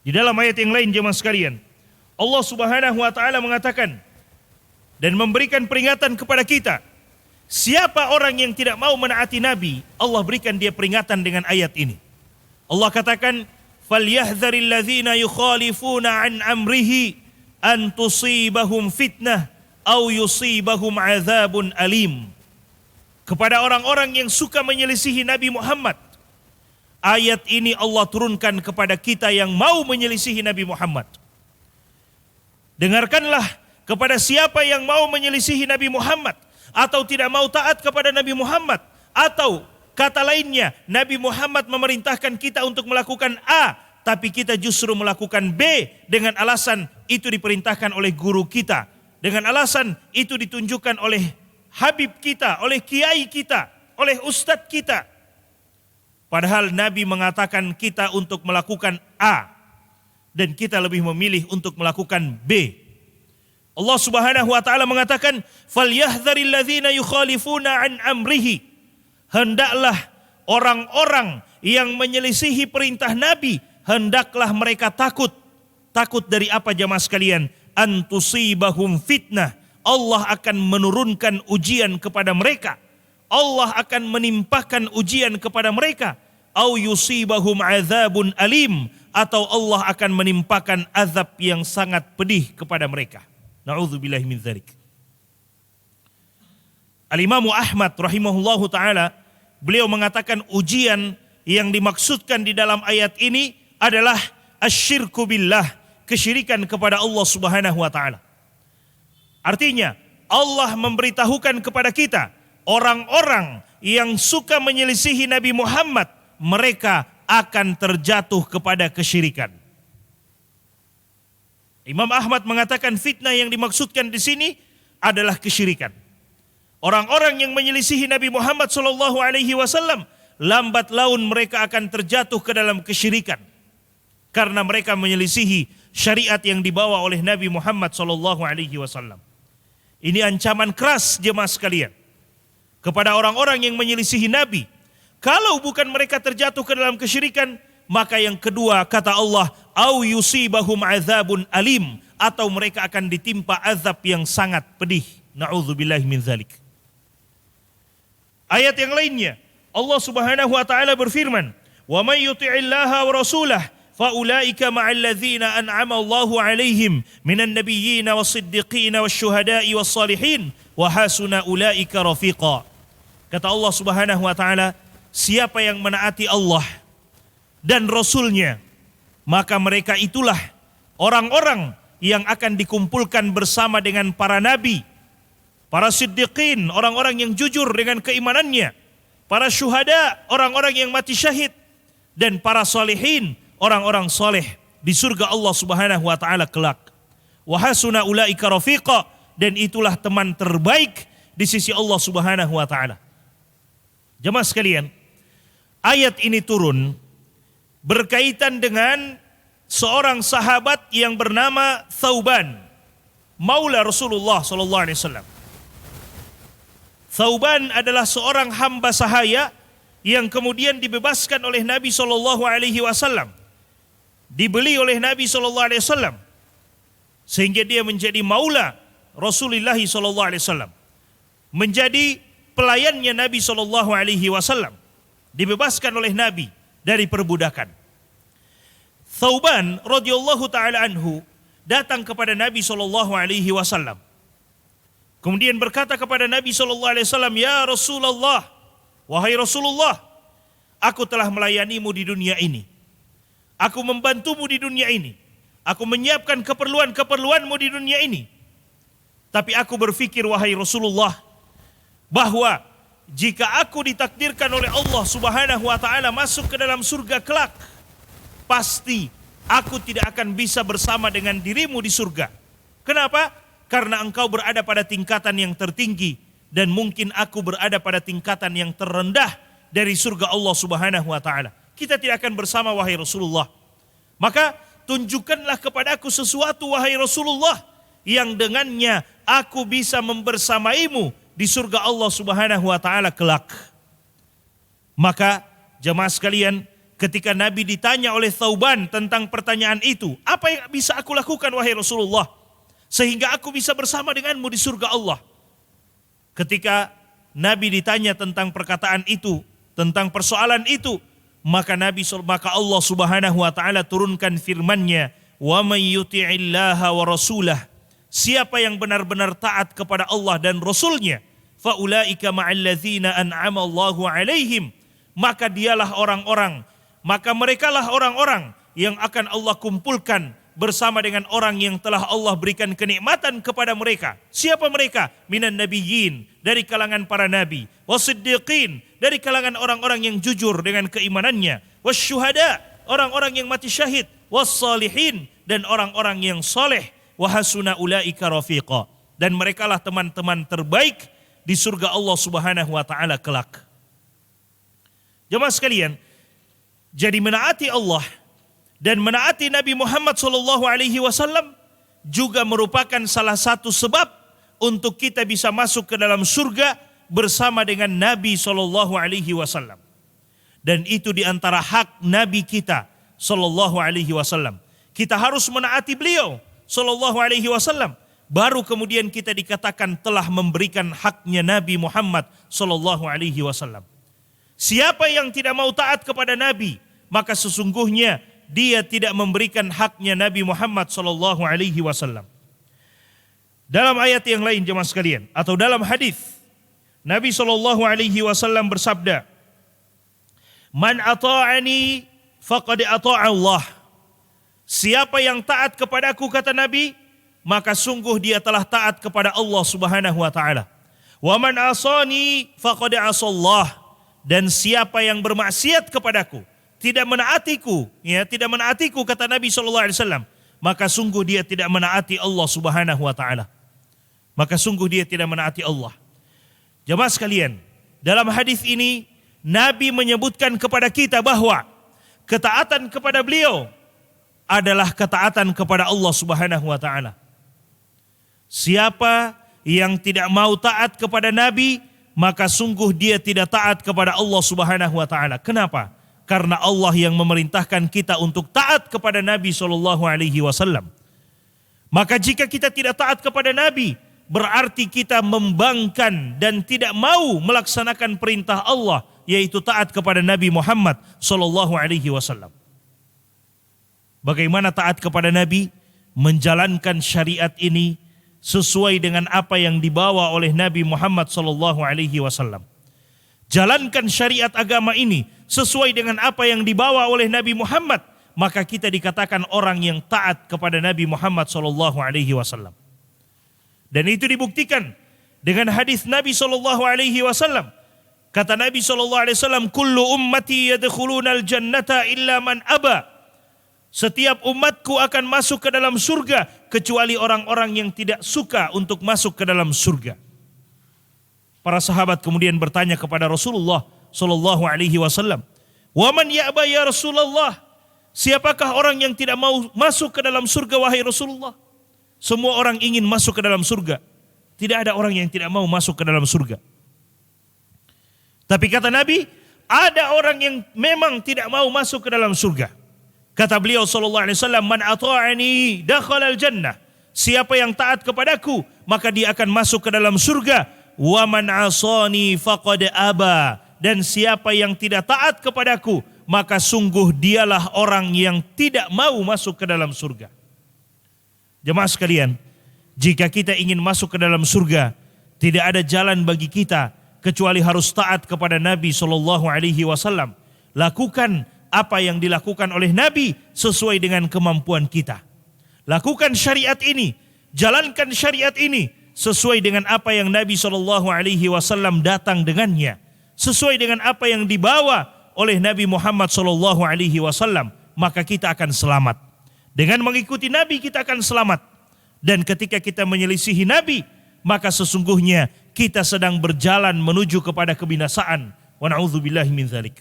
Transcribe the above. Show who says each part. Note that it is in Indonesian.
Speaker 1: Di dalam ayat yang lain jemaah sekalian, Allah Subhanahu wa taala mengatakan dan memberikan peringatan kepada kita. Siapa orang yang tidak mau menaati Nabi, Allah berikan dia peringatan dengan ayat ini. Allah katakan, "Falyahdharil ladzina yukhalifuna an amrihi an tusibahum fitnah aw yusibahum adzabun alim." Kepada orang-orang yang suka menyelisihi Nabi Muhammad, ayat ini Allah turunkan kepada kita yang mau menyelisihi Nabi Muhammad. Dengarkanlah, kepada siapa yang mau menyelisihi Nabi Muhammad atau tidak mau taat kepada Nabi Muhammad, atau kata lainnya, Nabi Muhammad memerintahkan kita untuk melakukan A, tapi kita justru melakukan B dengan alasan itu diperintahkan oleh guru kita, dengan alasan itu ditunjukkan oleh habib kita, oleh kiai kita, oleh ustadz kita. Padahal Nabi mengatakan kita untuk melakukan A dan kita lebih memilih untuk melakukan B. Allah Subhanahu wa taala mengatakan, "Falyahdharil ladzina yukhalifuna an amrihi." Hendaklah orang-orang yang menyelisihi perintah Nabi, hendaklah mereka takut. Takut dari apa jamaah sekalian? An tusibahum fitnah. Allah akan menurunkan ujian kepada mereka. Allah akan menimpakan ujian kepada mereka. Au yusibahum adzabun alim, atau Allah akan menimpakan azab yang sangat pedih kepada mereka. Na'udzubillahi min dzalik. Al-Imam Ahmad rahimahullahu taala, beliau mengatakan ujian yang dimaksudkan di dalam ayat ini adalah asyirku billah, kesyirikan kepada Allah Subhanahu wa taala. Artinya, Allah memberitahukan kepada kita, orang-orang yang suka menyelisihi Nabi Muhammad, mereka akan terjatuh kepada kesyirikan. Imam Ahmad mengatakan fitnah yang dimaksudkan di sini adalah kesyirikan. Orang-orang yang menyelisihi Nabi Muhammad SAW, lambat laun mereka akan terjatuh ke dalam kesyirikan. Karena mereka menyelisihi syariat yang dibawa oleh Nabi Muhammad SAW. Ini ancaman keras jemaah sekalian kepada orang-orang yang menyelisihi Nabi. Kalau bukan mereka terjatuh ke dalam kesyirikan, maka yang kedua kata Allah, au yusibahum adzabun alim, atau mereka akan ditimpa azab yang sangat pedih. Na'udzubillahi min dzalik. Ayat yang lainnya, Allah Subhanahu wa taala berfirman, "Wa may yuti'illaha wa rasulahu faulaika ma'al ladzina an'ama Allahu 'alaihim minan nabiyyin was-siddiqin wasyuhada'i was-salihin wa hasuna ulaika rafiqa." Kata Allah Subhanahu wa taala, siapa yang menaati Allah dan Rasulnya, maka mereka itulah orang-orang yang akan dikumpulkan bersama dengan para nabi, para siddiqin, orang-orang yang jujur dengan keimanannya, para syuhada, orang-orang yang mati syahid, dan para salihin, orang-orang soleh di surga Allah Subhanahu wa taala kelak. Wa hasuna ulaika rafiqa, dan itulah teman terbaik di sisi Allah Subhanahu wa taala. Jemaah sekalian, ayat ini turun berkaitan dengan seorang sahabat yang bernama Thauban, maula Rasulullah sallallahu alaihi wasallam. Thauban adalah seorang hamba sahaya yang kemudian dibebaskan oleh Nabi sallallahu alaihi wasallam. Dibeli oleh Nabi sallallahu alaihi wasallam sehingga dia menjadi maula Rasulullah sallallahu alaihi wasallam. Menjadi pelayannya Nabi sallallahu alaihi wasallam. Dibebaskan oleh Nabi dari perbudakan. Thauban radhiyallahu taala anhu datang kepada Nabi sallallahu alaihi wasallam. Kemudian berkata kepada Nabi sallallahu alaihi wasallam, "Ya Rasulullah, wahai Rasulullah, aku telah melayanimu di dunia ini. Aku membantumu di dunia ini. Aku menyiapkan keperluan-keperluanmu di dunia ini. Tapi aku berfikir, wahai Rasulullah, bahwa jika aku ditakdirkan oleh Allah Subhanahu wa taala masuk ke dalam surga kelak, pasti aku tidak akan bisa bersama dengan dirimu di surga. Kenapa? Karena engkau berada pada tingkatan yang tertinggi dan mungkin aku berada pada tingkatan yang terendah dari surga Allah Subhanahu wa taala. Kita tidak akan bersama, wahai Rasulullah. Maka tunjukkanlah kepadaku sesuatu, wahai Rasulullah, yang dengannya aku bisa membersamaimu di surga Allah Subhanahu wa taala kelak." Maka jemaah sekalian, Ketika Nabi ditanya oleh Thauban tentang pertanyaan itu, apa yang bisa aku lakukan wahai Rasulullah, sehingga aku bisa bersama denganmu di surga Allah? Ketika Nabi ditanya tentang perkataan itu, tentang persoalan itu, maka Allah Subhanahu wa taala turunkan firman-Nya, "Wa may yuti'illaha wa rasulah." Siapa yang benar-benar taat kepada Allah dan Rasul-Nya, fa ulaika ma'al ladzina an'ama Allahu 'alaihim, maka merekalah orang-orang yang akan Allah kumpulkan bersama dengan orang yang telah Allah berikan kenikmatan kepada mereka. Siapa mereka? Minan nabiyyin, dari kalangan para nabi, wasiddiqin, dari kalangan orang-orang yang jujur dengan keimanannya, wasyuhada, orang-orang yang mati syahid, wassalihin, dan orang-orang yang soleh, wahasuna ulaika rafiqa, dan merekalah teman-teman terbaik di surga Allah Subhanahu wa taala kelak. Jemaah sekalian, jadi menaati Allah dan menaati Nabi Muhammad SAW juga merupakan salah satu sebab untuk kita bisa masuk ke dalam surga bersama dengan Nabi SAW. Dan itu diantara hak Nabi kita SAW. Kita harus menaati beliau SAW. Baru kemudian kita dikatakan telah memberikan haknya Nabi Muhammad SAW. Siapa yang tidak mau taat kepada Nabi, maka sesungguhnya dia tidak memberikan haknya Nabi Muhammad SAW. Dalam ayat yang lain jemaah sekalian, atau dalam hadis, Nabi SAW bersabda, "Man ata'ani faqad ata'a Allah." Siapa yang taat kepadaku, kata Nabi, maka sungguh dia telah taat kepada Allah Subhanahu wa taala. "Wa man asani faqad asallah." Dan siapa yang bermaksiat kepadaku, tidak menaatiku, kata Nabi SAW, maka sungguh dia tidak menaati Allah Subhanahu wa taala. Maka sungguh dia tidak menaati Allah. Jemaah sekalian, dalam hadis ini Nabi menyebutkan kepada kita bahwa ketaatan kepada beliau adalah ketaatan kepada Allah Subhanahu wa taala. Siapa yang tidak mau taat kepada Nabi, maka sungguh dia tidak taat kepada Allah Subhanahu wa taala. Kenapa? Karena Allah yang memerintahkan kita untuk taat kepada Nabi SAW. Maka jika kita tidak taat kepada Nabi, berarti kita membangkang dan tidak mau melaksanakan perintah Allah, yaitu taat kepada Nabi Muhammad SAW. Bagaimana taat kepada Nabi? Menjalankan syariat ini sesuai dengan apa yang dibawa oleh Nabi Muhammad SAW. Jalankan syariat agama ini sesuai dengan apa yang dibawa oleh Nabi Muhammad, maka kita dikatakan orang yang taat kepada Nabi Muhammad SAW. Dan itu dibuktikan dengan hadis Nabi SAW. Kata Nabi SAW, "Kullu ummati yadkhulunal jannata illa man aba." Setiap umatku akan masuk ke dalam surga kecuali orang-orang yang tidak suka untuk masuk ke dalam surga. Para sahabat kemudian bertanya kepada Rasulullah SAW, "Wa man ya'ba ya Rasulullah?" Siapakah orang yang tidak mau masuk ke dalam surga wahai Rasulullah? Semua orang ingin masuk ke dalam surga. Tidak ada orang yang tidak mau masuk ke dalam surga. Tapi kata Nabi, ada orang yang memang tidak mau masuk ke dalam surga. Kata beliau SAW, "Man ata'ani dakhala al-jannah." Siapa yang taat kepadaku, maka dia akan masuk ke dalam surga. "Wa man asani faqad aba." Dan siapa yang tidak taat kepadaku, maka sungguh dialah orang yang tidak mau masuk ke dalam surga. Jemaah sekalian, jika kita ingin masuk ke dalam surga, tidak ada jalan bagi kita kecuali harus taat kepada Nabi SAW. Lakukan apa yang dilakukan oleh Nabi sesuai dengan kemampuan kita. Lakukan syariat ini, jalankan syariat ini sesuai dengan apa yang Nabi SAW datang dengannya, sesuai dengan apa yang dibawa oleh Nabi Muhammad SAW, maka kita akan selamat. Dengan mengikuti Nabi kita akan selamat. Dan ketika kita menyelisihi Nabi, maka sesungguhnya kita sedang berjalan menuju kepada kebinasaan. Wa na'udzubillahi min dzalik.